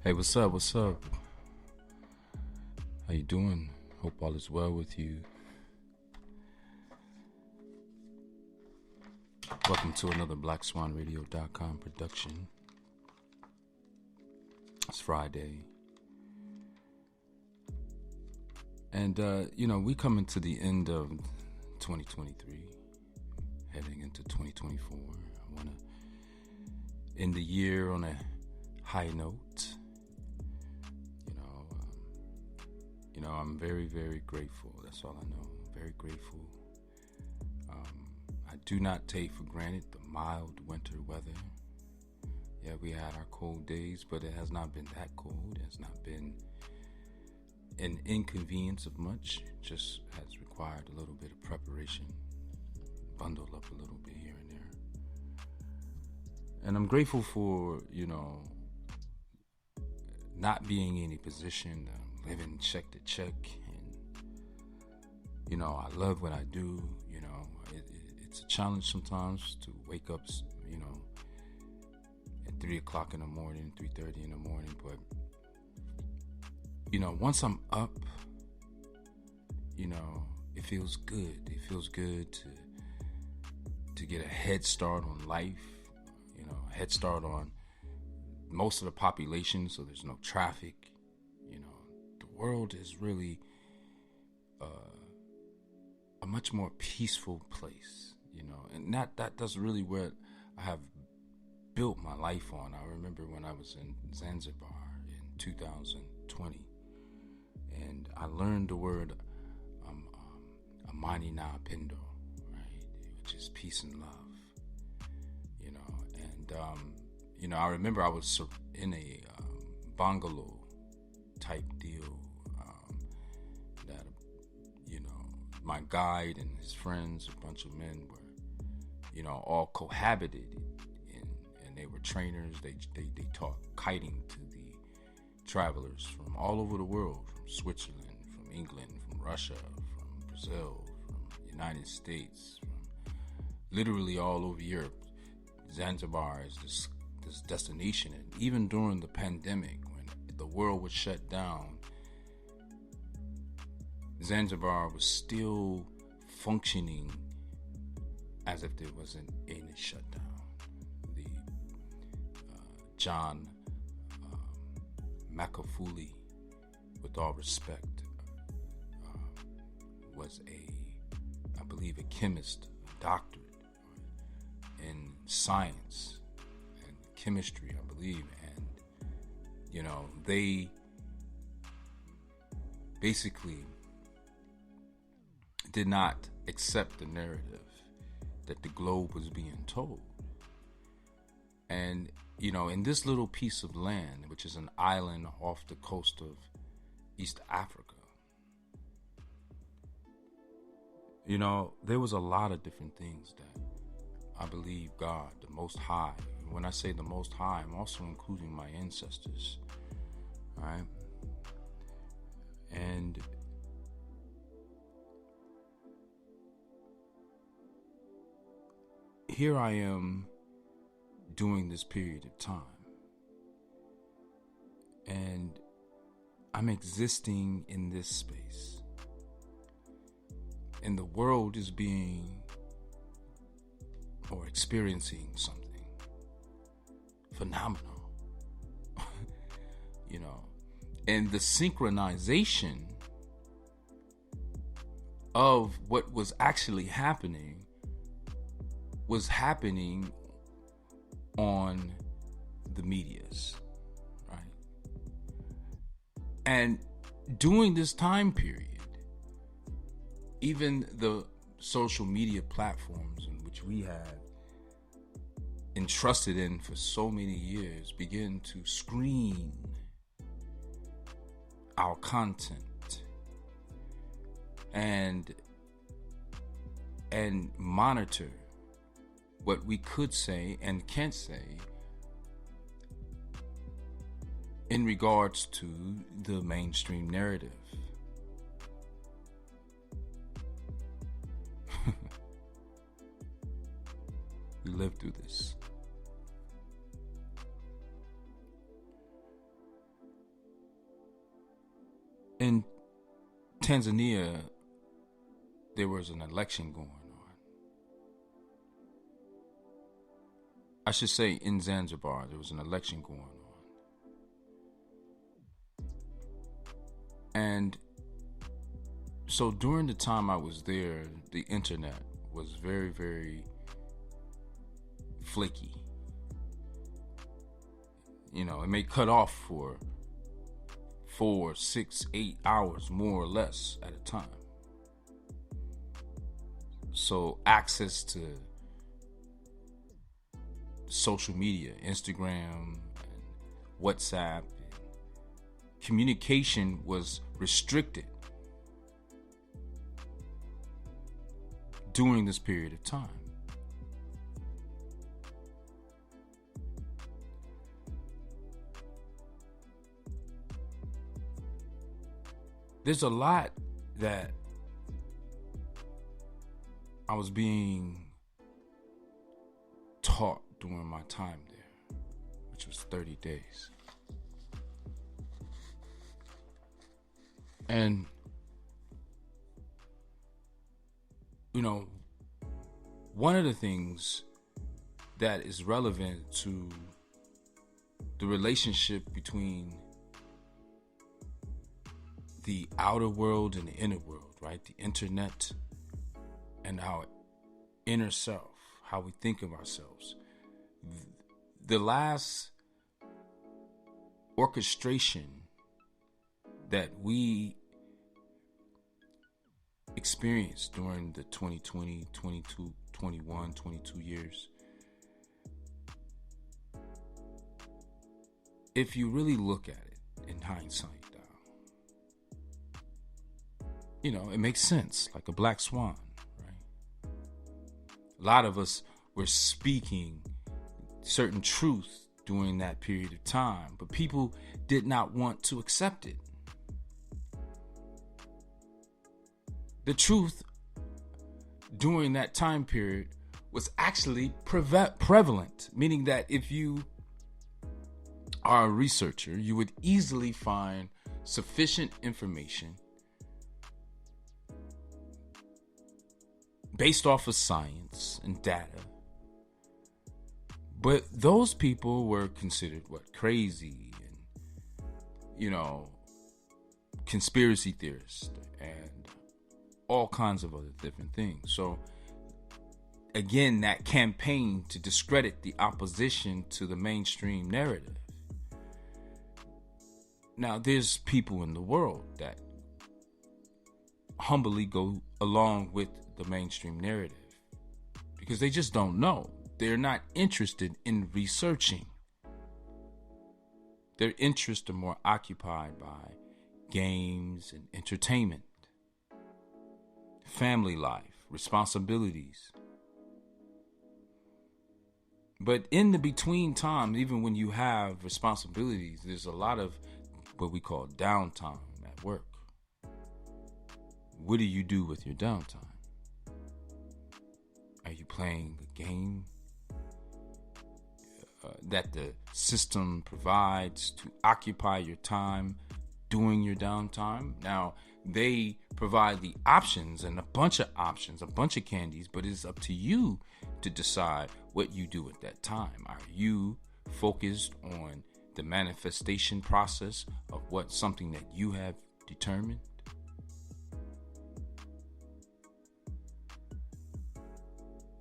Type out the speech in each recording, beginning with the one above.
Hey, what's up? What's up? How you doing? Hope all is well with you. Welcome to another BlackSwanRadio.com production. It's Friday. And, we coming to the end of 2023, heading into 2024. I want to end the year on a high note. I'm very, very grateful. That's all I know. Very grateful. I do not take for granted the mild winter weather. Yeah, we had our cold days, but it has not been that cold. It has not been an inconvenience of much. It just has required a little bit of preparation. Bundle up a little bit here and there. And I'm grateful for, not being in a position living check to check, and I love what I do. It's a challenge sometimes to wake up at 3 o'clock in the morning, 3:30 in the morning, but once I'm up, it feels good. It feels good to get a head start on life, a head start on most of the population, so there's no traffic. The world is really a much more peaceful place, and that's really what I have built my life on. I remember when I was in Zanzibar in 2020, and I learned the word Amani na Pendo, right, which is peace and love, and I remember I was in a bungalow type deal that my guide and his friends, a bunch of men, were all cohabited, and they were trainers. They taught kiting to the travelers from all over the world, from Switzerland, from England, from Russia, from Brazil, from the United States, from literally all over Europe. Zanzibar is this destination, and even during the pandemic, when the world was shut down, Zanzibar was still functioning as if there wasn't any shutdown. The John Makafuli, with all respect, was I believe, a chemist, a doctorate in science and chemistry, I believe, and they basically did not accept the narrative that the globe was being told. And in this little piece of land, which is an island off the coast of East Africa, there was a lot of different things that I believe God, the Most High. When I say the Most High, I'm also including my ancestors. All right? And here I am during this period of time. And I'm existing in this space. And the world is being or experiencing something phenomenal. And the synchronization of what was actually happening was happening on the medias, right? And during this time period, even the social media platforms in which we have entrusted in for so many years begin to screen our content and monitor what we could say and can't say in regards to the mainstream narrative. We lived through this. Tanzania, there was an election going on. I should say in Zanzibar, there was an election going on. And so during the time I was there, the internet was very, very flaky. You know, it may cut off for 4, 6, 8 hours, more or less, at a time. So access to social media, Instagram, and WhatsApp, communication was restricted during this period of time. There's a lot that I was being taught during my time there, which was 30 days. And, you know, one of the things that is relevant to the relationship between the outer world and the inner world, right? The internet and our inner self, how we think of ourselves. The last orchestration that we experienced during the 2020, 22, 21, 22 years, if you really look at it in hindsight, you know, it makes sense, like a black swan, right? A lot of us were speaking certain truth during that period of time, but people did not want to accept it. The truth during that time period was actually prevalent, meaning that if you are a researcher, you would easily find sufficient information based off of science and data. But those people were considered crazy and, you know, conspiracy theorists and all kinds of other different things. So again, that campaign to discredit the opposition to the mainstream narrative. Now, there's people in the world that humbly go along with the mainstream narrative because they just don't know. They're not interested in researching. Their interests are more occupied by games and entertainment, family life, responsibilities. But in the between time, even when you have responsibilities, there's a lot of what we call downtime at work. What do you do with your downtime? Are you playing a game that the system provides to occupy your time during your downtime? Now, they provide the options and a bunch of options, a bunch of candies, but it's up to you to decide what you do at that time. Are you focused on the manifestation process of what something that you have determined?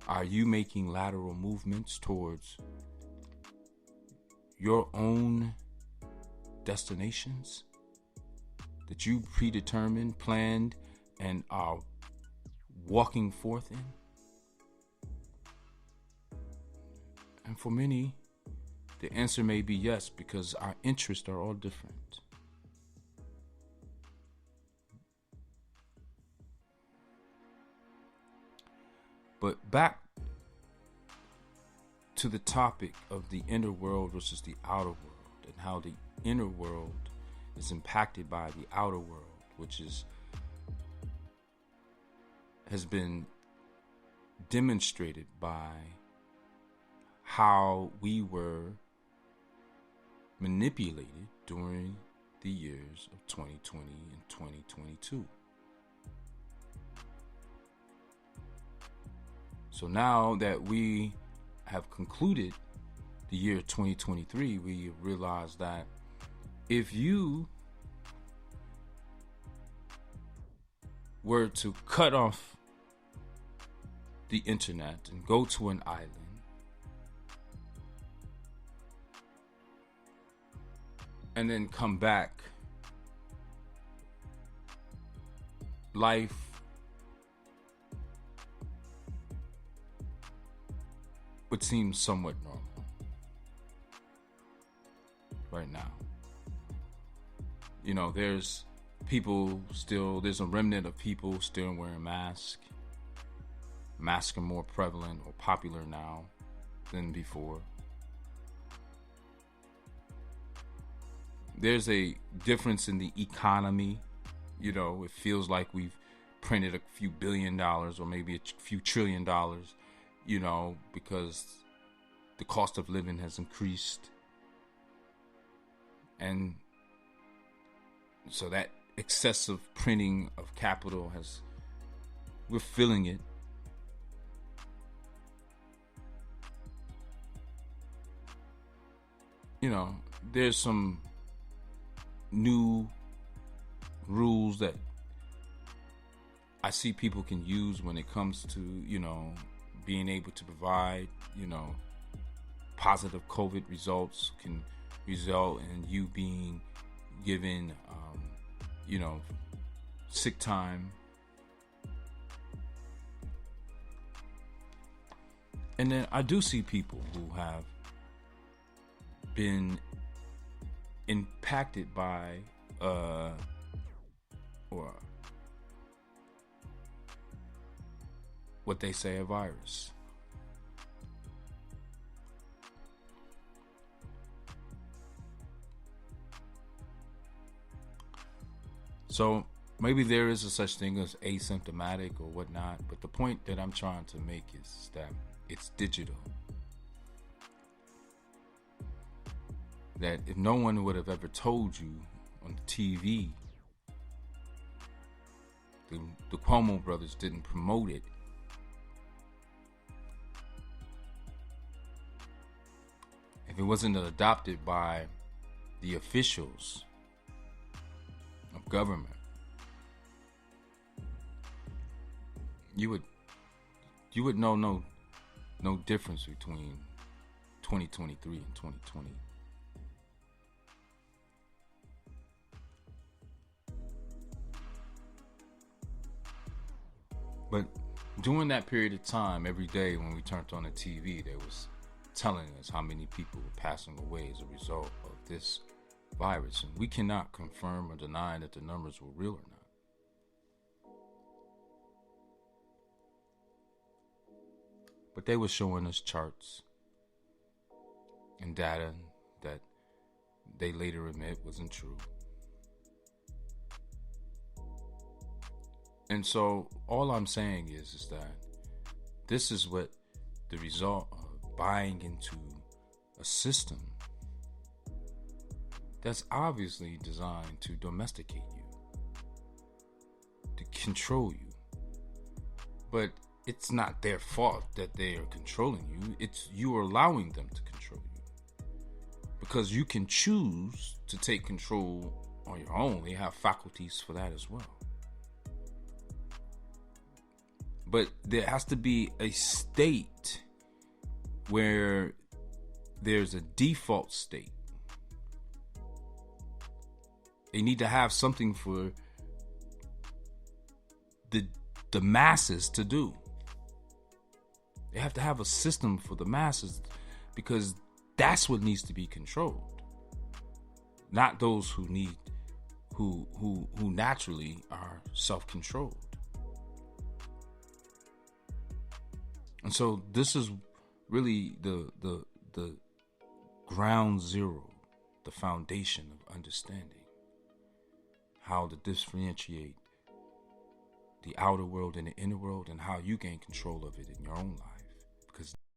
Are you making lateral movements towards your own destinations that you predetermined, planned, and are walking forth in? And for many, the answer may be yes, because our interests are all different. But back to the topic of the inner world versus the outer world, and how the inner world is impacted by the outer world, which has been demonstrated by how we were manipulated during the years of 2020 and 2022. So now that we have concluded the year 2023, we realize that if you were to cut off the internet and go to an island, and then come back, life would seem somewhat normal right now. You know, there's a remnant of people still wearing masks. Masks are more prevalent or popular now than before. There's a difference in the economy. You know, it feels like we've printed a few $1 billion or maybe a few $1 trillion, you know, because the cost of living has increased. And so that excessive printing of capital we're feeling it. You know, there's some new rules that I see people can use when it comes to, you know, being able to provide, you know, positive COVID results can result in you being given, you know, sick time. And then I do see people who have been impacted by or what they say a virus. So maybe there is a such thing as asymptomatic or whatnot, but the point that I'm trying to make is that it's digital. That if no one would have ever told you on the TV, the Cuomo brothers didn't promote it, if it wasn't adopted by the officials of government, you would know no difference between 2023 and 2020. But during that period of time, every day when we turned on the TV, they was telling us how many people were passing away as a result of this virus. And we cannot confirm or deny that the numbers were real or not. But they were showing us charts and data that they later admit wasn't true. And so all I'm saying is that this is what the result of buying into a system that's obviously designed to domesticate you, to control you. But it's not their fault that they are controlling you. It's you are allowing them to control you. Because you can choose to take control on your own. They have faculties for that as well. But there has to be a state where there's a default state. They need to have something for the masses to do. They have to have a system for the masses, because that's what needs to be controlled. Not those who naturally are self-controlled. And so this is really the ground zero, the foundation of understanding how to differentiate the outer world and the inner world, and how you gain control of it in your own life.